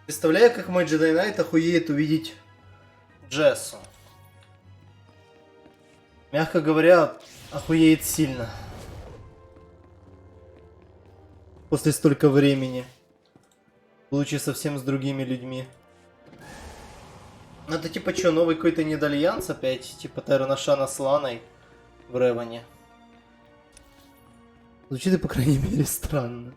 Представляю, как мой Jedi Knight охуеет увидеть Джессу. Мягко говоря, охуеет сильно. После столько времени. Будучи совсем с другими людьми. Ну это типа что, новый какой-то недальянс опять? Типа Тернашана с Ланой в Реване. Звучит и по крайней мере странно.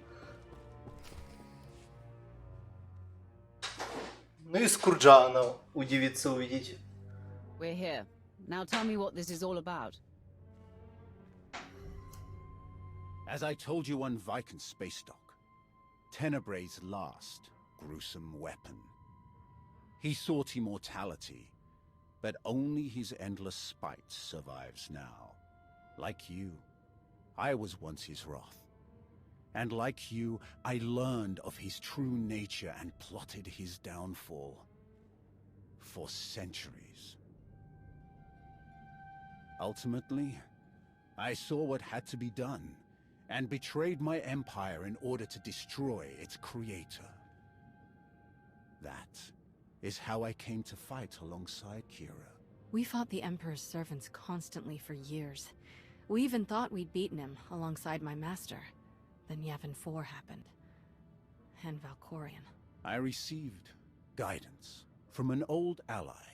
Ну и Скурджана удивится увидеть. We're here. Now tell me what this is all about. As I told you on Viking's space dock, Tenebray's last gruesome weapon. He sought immortality, but only his endless spite survives now. Like you, I was once his wrath. And like you, I learned of his true nature and plotted his downfall. For centuries. Ultimately, I saw what had to be done, and betrayed my empire in order to destroy its creator. That is how I came to fight alongside Kira. We fought the Emperor's servants constantly for years. We even thought we'd beaten him alongside my master. Then Yavin 4 happened. And Valkorion. I received guidance from an old ally.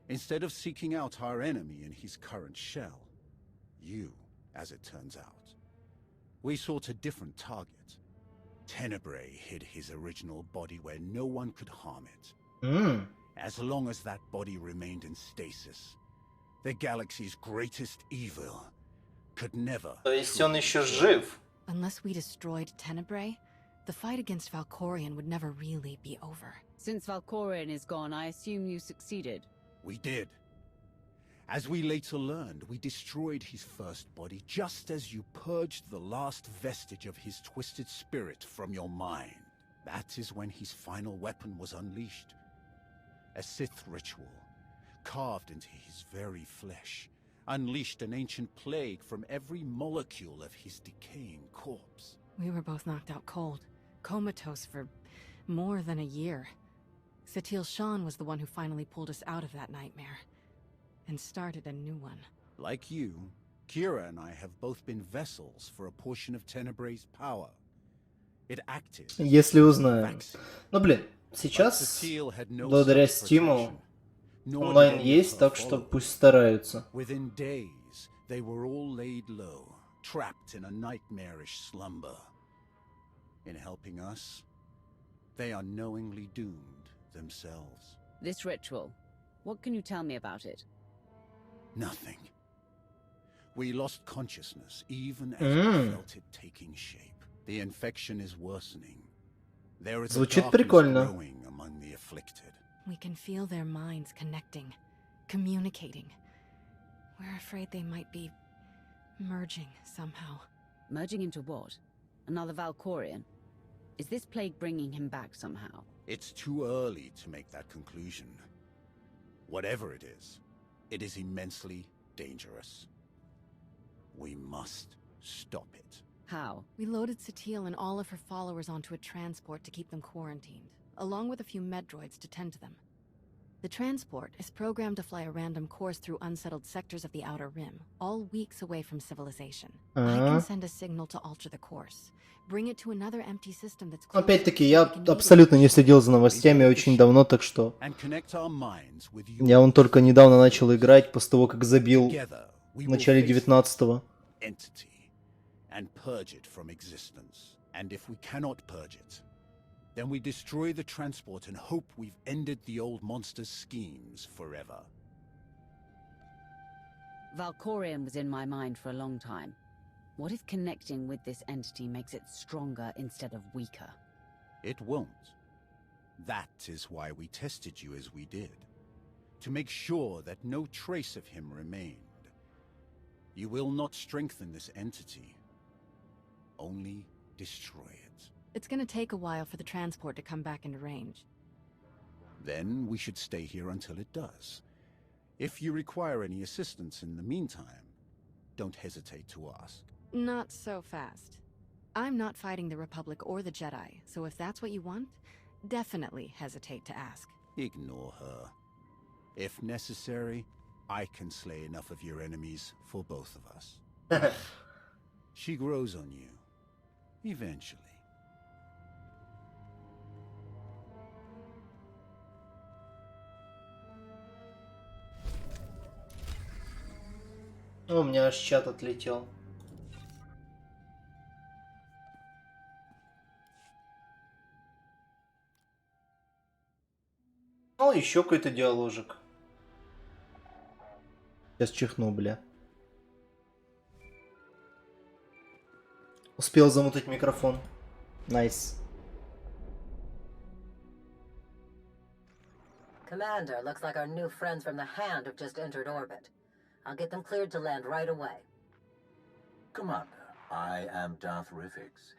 Instead of seeking out our enemy in his current shell, you, as it turns out, we sought a different target. Tenebray hid his original body where no one could harm it. As long as that body remained in stasis, the galaxy's greatest evil could never... То есть он еще жив? Unless we destroyed Tenebray, the fight against Valkorion would never really be over. Since Valkorion is gone, I assume you succeeded. We did. As we later learned, we destroyed his first body just as you purged the last vestige of his twisted spirit from your mind. That is when his final weapon was unleashed. A Sith ritual, carved into his very flesh, unleashed an ancient plague from every molecule of his decaying corpse. We were both knocked out cold, comatose for more than a year. Satil Shan was the one who finally pulled us out of that nightmare. And started a new one. Like you, Kira and I have both been vessels for a portion of Tenebray's power. It acted. Если узнаем. Ну блин, сейчас, благодаря Стиму, онлайн есть, так что пусть стараются. Within days, they were all laid low, trapped in a nightmarish slumber. In helping us, they are knowingly doomed themselves. This ritual, what can you tell me about it? Nothing. We lost consciousness even as we felt it taking shape. The infection is worsening. There is a darkness growing among the afflicted. We can feel their minds connecting, communicating. We're afraid they might be merging somehow. Merging into what? Another Valkorion? Is this plague bringing him back somehow? It's too early to make that conclusion. Whatever it is immensely dangerous. We must stop it. How? We loaded Satil and all of her followers onto a transport to keep them quarantined, along with a few medroids to tend to them. The transport is programmed to fly a random course through unsettled sectors of the Outer Rim, all weeks away from civilization. I can send a signal to alter the course, bring it to another empty system that's close. Опять-таки, я абсолютно не следил за новостями очень давно, так что я вон только недавно начал играть, после того, как забил в начале 19-го. And purge it from existence. And if we cannot purge it, then we destroy the transport and hope we've ended the old monster's schemes forever. Valkorion was in my mind for a long time. What if connecting with this entity makes it stronger instead of weaker? It won't. That is why we tested you as we did. To make sure that no trace of him remained. You will not strengthen this entity. Only destroy it. It's gonna take a while for the transport to come back into range. Then we should stay here until it does. If you require any assistance in the meantime, don't hesitate to ask. Not so fast. I'm not fighting the Republic or the Jedi, so if that's what you want, definitely hesitate to ask. Ignore her. If necessary, I can slay enough of your enemies for both of us. She grows on you. Eventually. О, у меня аж чат отлетел. Ну, еще какой-то диаложик. Сейчас чихну, бля. Успел замутить микрофон. Найс. Commander, looks like our new friends from the Hand have just entered orbit. I'll get them cleared to land right away. Commander, I am Darth Rivix.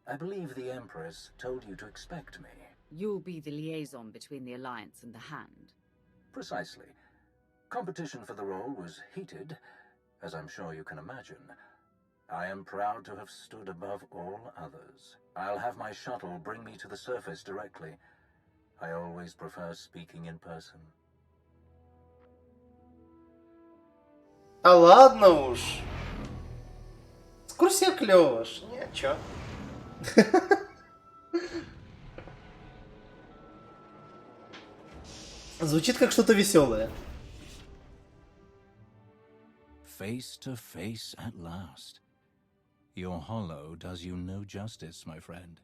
I believe the Empress told you to expect me. You'll be the liaison between the Alliance and the Hand. Precisely. Competition for the role was heated, as I'm sure you can imagine. I am proud to have stood above all others. I'll have my shuttle bring me to the surface directly. I always prefer speaking in person. А ладно уж. Экскурсия клёвая ж. Не, чё? Звучит как что-то веселое. Face to face at last. Your hollow does you no justice, my friend.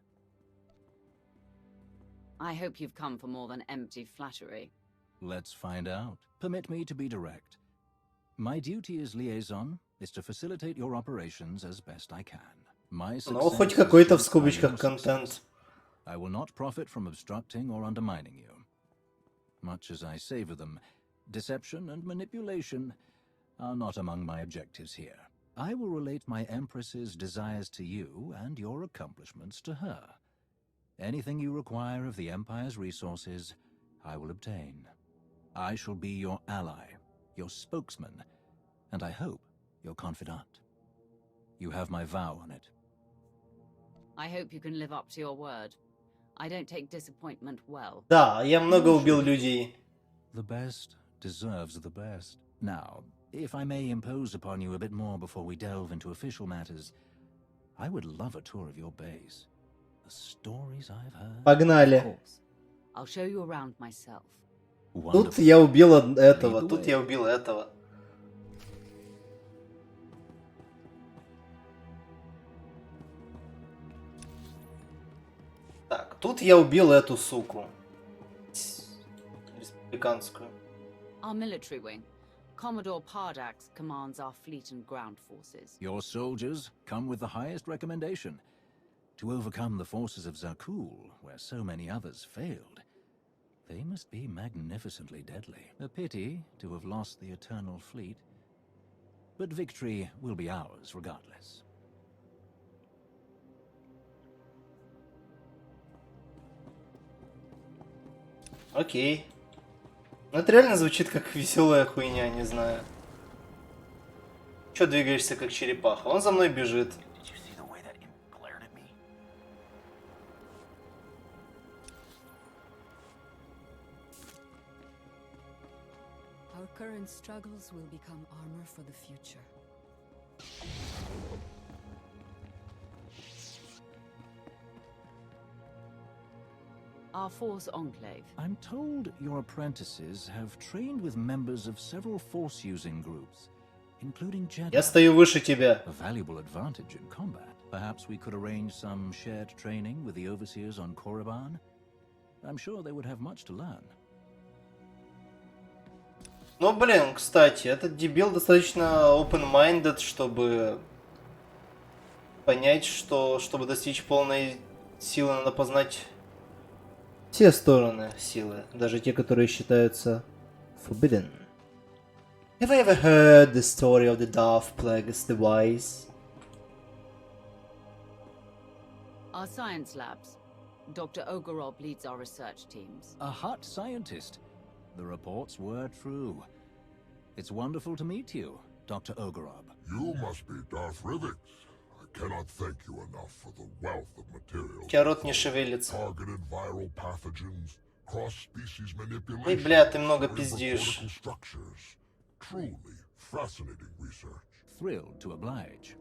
I hope you've come for more than empty flattery. Let's find out. Permit me to be direct. My duty as liaison is to facilitate your operations as best I can. My Ну, хоть success какой-то is в скобочках based on your контент. success. I will not profit from obstructing or undermining you. Much as I savor them, deception and manipulation are not among my objectives here. I will relate my Empress's desires to you and your accomplishments to her. Anything you require of the Empire's resources, I will obtain. I shall be your ally, your spokesman, and I hope your confidant. You have my vow on it. I hope you can live up to your word. I don't take disappointment well. Да, я много убил людей. The best deserves the best. Now, if I may impose upon you a bit more before we delve into official matters, I would love a tour of your base. The stories I've heard. Of Погнали. course. I'll show you around myself. Тут Wonderful. я убил этого, Lead the тут way. я убил этого. Так, тут я убил эту суку. Республиканскую. Our military wing. Commodore Pardax commands our fleet and ground forces. Your soldiers come with the highest recommendation. To overcome the forces of Zakul, where so many others failed, they must be magnificently deadly. A pity to have lost the Eternal Fleet. But victory will be ours regardless. Окей. Ну, это реально звучит как веселая хуйня, не знаю. Чё двигаешься как черепаха? Он за мной бежит. Did you see the way that imp glared at me? Our current struggles will become armor for the future. Our force enclave. I'm told your apprentices have trained with members of several force-using groups, including Jedi. Я стою выше тебя. A valuable advantage in combat. Perhaps we could arrange some shared training with the overseers on Korriban. I'm sure they would have much to learn. Ну, блин, кстати, этот дебил достаточно open-minded, чтобы понять, что чтобы достичь полной силы, надо познать все стороны силы, даже те, которые считаются forbidden. Have I ever heard the story of the Darth Plagueis the Wise? Our science labs. Dr. Ogorob leads our research teams. A hot scientist. The reports were true. It's wonderful to meet you, Dr. Ogorob. You must be Darth Rivix. I cannot thank you enough for the wealth of materials. У тебя рот не шевелится. Targeted viral pathogens, cross-species manipulation, Эй, бля, ты много cerebral пиздишь. cortical structures. Truly fascinating research. Thrilled to oblige.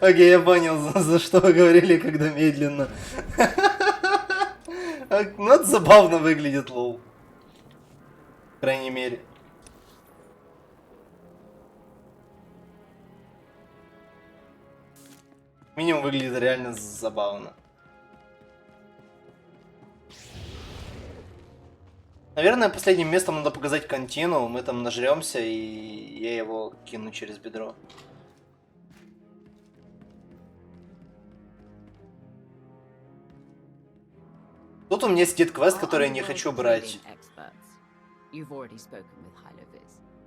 Окей, я понял, за что вы говорили, когда медленно. Ну, это забавно выглядит, лол. По крайней мере. Минимум выглядит реально забавно. Наверное, последним местом надо показать контину. Мы там нажремся, и я его кину через бедро. Тут у меня сидит квест, который я не хочу брать.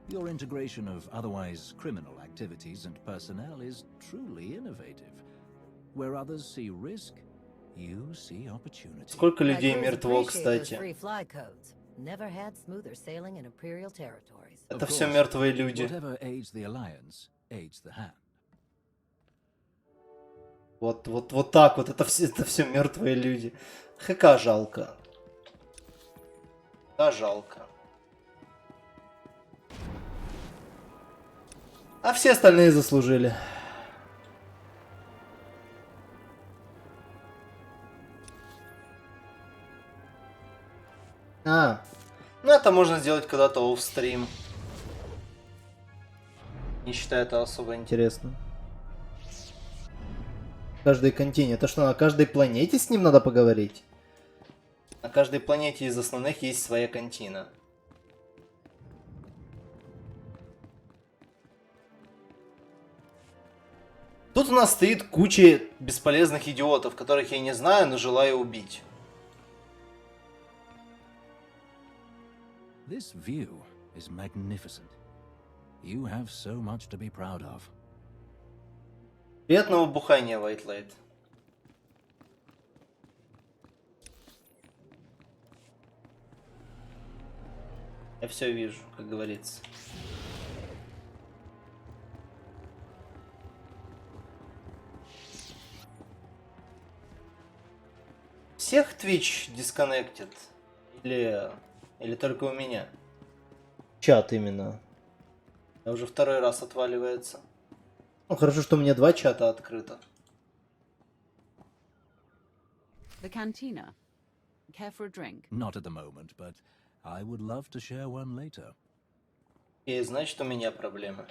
Your integration of otherwise criminal activities and personnel is truly innovative. Where others see risk, you see opportunity. Сколько людей мертво, кстати. Это все мертвые люди. Whatever aids the alliance aids the hand. Вот так вот, это все мертвые люди. ХК жалко. Да, жалко. А все остальные заслужили. Ну это можно сделать когда-то оффстрим. Не считаю это особо интересным. Каждой контине. Это что, на каждой планете с ним надо поговорить? На каждой планете из основных есть своя контина. Тут у нас стоит куча бесполезных идиотов, которых я не знаю, но желаю убить. This view is magnificent. You have so much to be proud of. Приятного бухания, White Light. Я все вижу, как говорится. Всех Twitch disconnected? Или только у меня? Чат именно. А уже второй раз отваливается. Ну, хорошо, что у меня два чата открыто. The cantina. Care for a drink? Not at the moment, but I would love to share one later. И значит, у меня проблемы.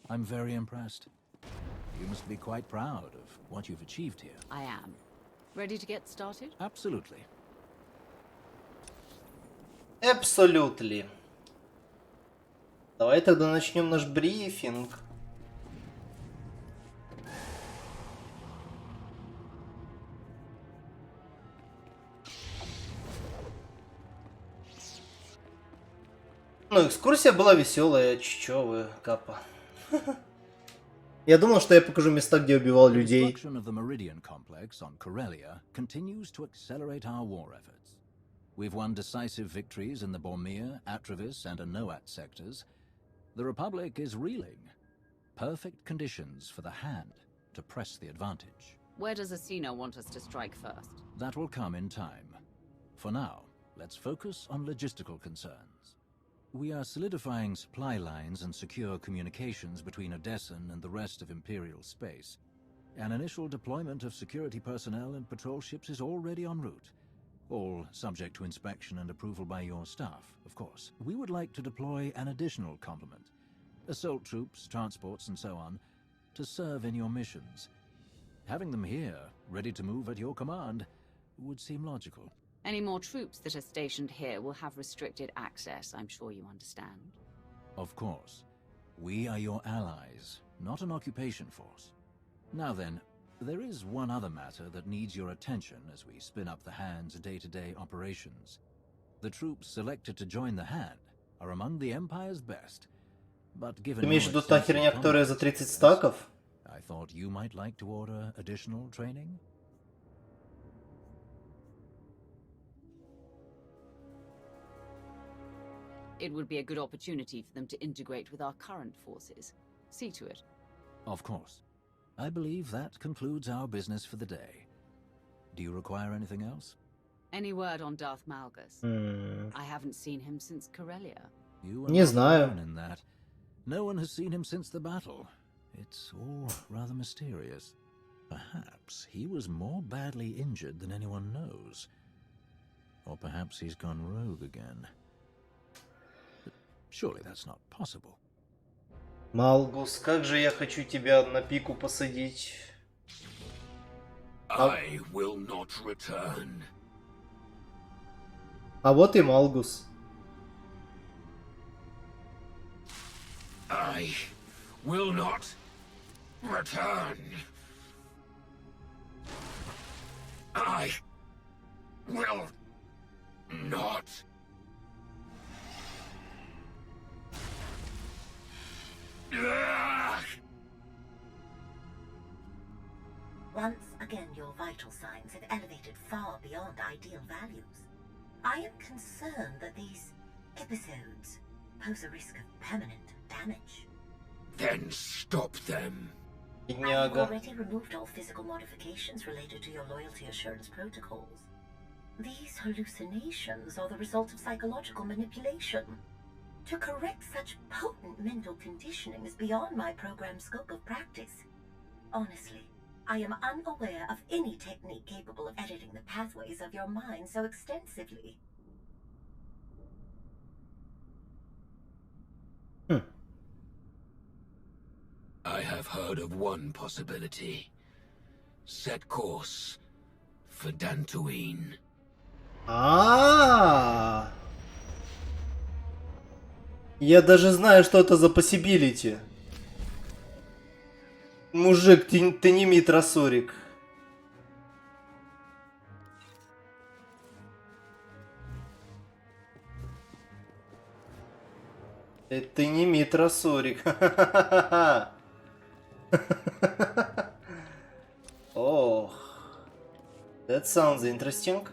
I'm very impressed. You must be quite proud of what you've achieved here. I am. Ready to get started? Absolutely. Абсолютно. Давай тогда начнем наш брифинг. Ну, экскурсия была веселая, чё вы, капа. Я думал, что я покажу места, где убивал людей. Construction of the Meridian complex on Corellia continues to accelerate our war efforts. We've won decisive victories in the Bormir, Atravis, and Anoat sectors. The Republic is reeling. Perfect conditions for the hand to press the advantage. Where does Asino want us to strike first? That will come in time. For now, let's focus on logistical concerns. We are solidifying supply lines and secure communications between Odessen and the rest of Imperial space. An initial deployment of security personnel and patrol ships is already en route. All subject to inspection and approval by your staff, of course. We would like to deploy an additional complement, assault troops, transports, and so on, to serve in your missions. Having them here, ready to move at your command, would seem logical. Any more troops that are stationed here will have restricted access, I'm sure you understand. Of course. We are your allies, not an occupation force. Now then, there is one other matter that needs your attention as we spin up the Hand's day-to-day operations. The troops selected to join the Hand are among the Empire's best. But given Ты имеешь в your виду та extensive херня, которая за combat 30 skills, стаков? I thought you might like to order additional training. It would be a good opportunity for them to integrate with our current forces. See to it. Of course. I believe that concludes our business for the day. Do you require anything else? Any word on Darth Malgus? I haven't seen him since Corellia. You are Не not знаю. alone in that. No one has seen him since the battle. It's all rather mysterious. Perhaps he was more badly injured than anyone knows. Or perhaps he's gone rogue again. But surely that's not possible. Малгус, как же я хочу тебя на пику посадить. I will not return. А вот и Малгус. I will not return. I will not. Once again, your vital signs have elevated far beyond ideal values. I am concerned that these episodes pose a risk of permanent damage. Then stop them. I've Бедняга. already removed all physical modifications related to your loyalty assurance protocols. These hallucinations are the result of psychological manipulation. To correct such potent mental conditioning is beyond my program's scope of practice. Honestly, I am unaware of any technique capable of editing the pathways of your mind so extensively. I have heard of one possibility. Set course for Dantooine. А-а-а! Я даже знаю, что это за possibility. Мужик, ты не митросорик. Ты не митросорик. Ох. That sounds interesting.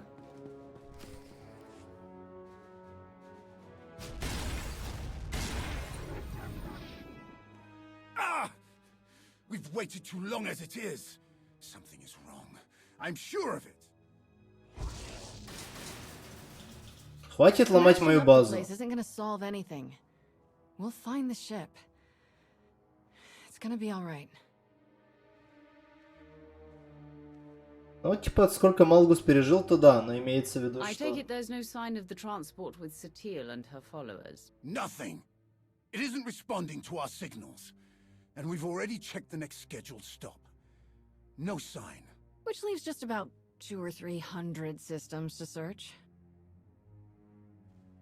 We've waited too long as it is. Something is wrong. I'm sure of it. Хватит ломать мою базу. This isn't gonna solve anything. We'll find the ship. It's gonna be all right. Ну, типа, сколько Малгус пережил, то да, но имеется в виду, I что... take it there's no sign of the transport with Satil and her followers. Nothing. It isn't responding to our signals. And we've already checked the next scheduled stop. No sign. Which leaves just about 200 or 300 systems to search.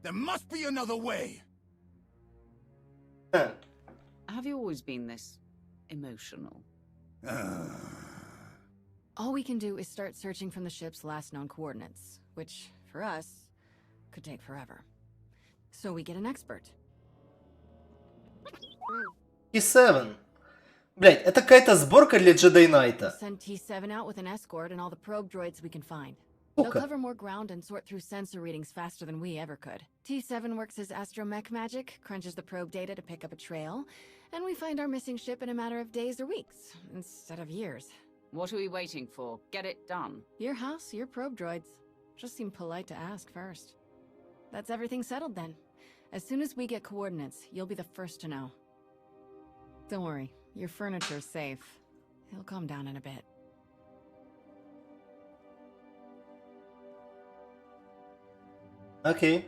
There must be another way. Have you always been this emotional? All we can do is start searching from the ship's last known coordinates, which, for us, could take forever. So we get an expert. T7. Блять, это какая-то сборка для Jedi Knight'а. Send T7 out with an escort and all the probe droids we can find. They'll Сука. cover more ground and sort through sensor readings faster than we ever could. T7 works as astromech magic, crunches the probe data to pick up a trail, and we find our missing ship in a matter of days or weeks, instead of years. What are we waiting for? Get it done. Your house, your probe droids. Just seemed polite to ask first. That's everything settled then. As soon as we get coordinates, you'll be the first to know. Don't worry, your furniture's safe. It'll calm down in a bit. Окей.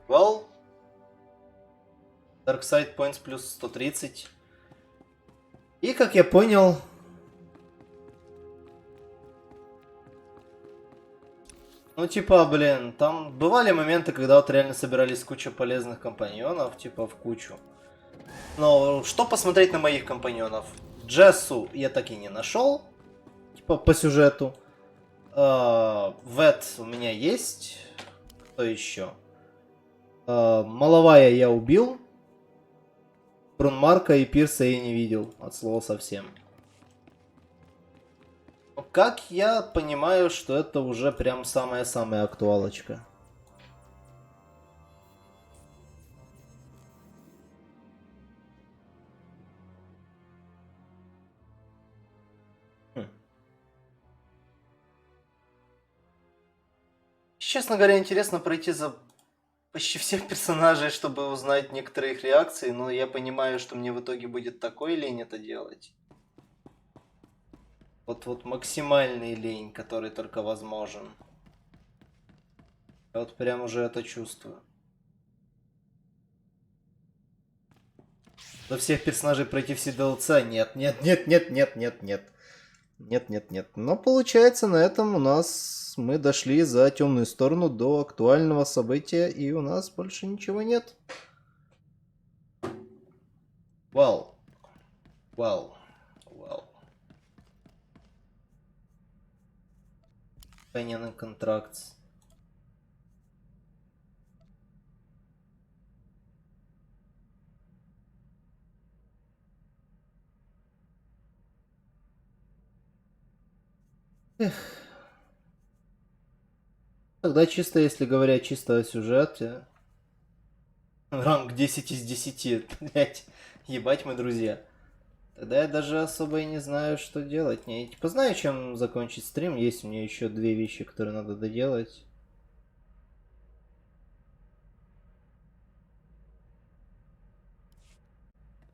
Well. Dark Side Points плюс 130. И, как я понял... Ну, типа, блин, там бывали моменты, когда вот реально собирались куча полезных компаньонов, типа, в кучу. Но что посмотреть на моих компаньонов? Джессу я так и не нашел, типа, по сюжету. Вет у меня есть. Кто еще? Маловая я убил. Брунмарка и Пирса я не видел, от слова совсем. Как я понимаю, что это уже прям самая-самая актуалочка. честно говоря, интересно пройти за почти всех персонажей, чтобы узнать некоторые их реакции, но я понимаю, что мне в итоге будет такой лень это делать. Вот максимальный лень, который только возможен. Я вот прям уже это чувствую. За всех персонажей пройти все DLC? Нет, нет, нет, нет, нет, нет, нет. Нет, нет, нет. Но получается, на этом у нас мы дошли за темную сторону до актуального события, и у нас больше ничего нет. Вау. Вау. Вау. Понятный контракт. Эх. Тогда чисто, если говоря чисто о сюжете, ранг 10 из 10, блять, ебать мы друзья. Тогда я даже особо и не знаю, что делать. Я типа знаю, чем закончить стрим, есть у меня еще две вещи, которые надо доделать.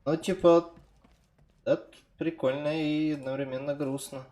Ну, типа, это прикольно и одновременно грустно.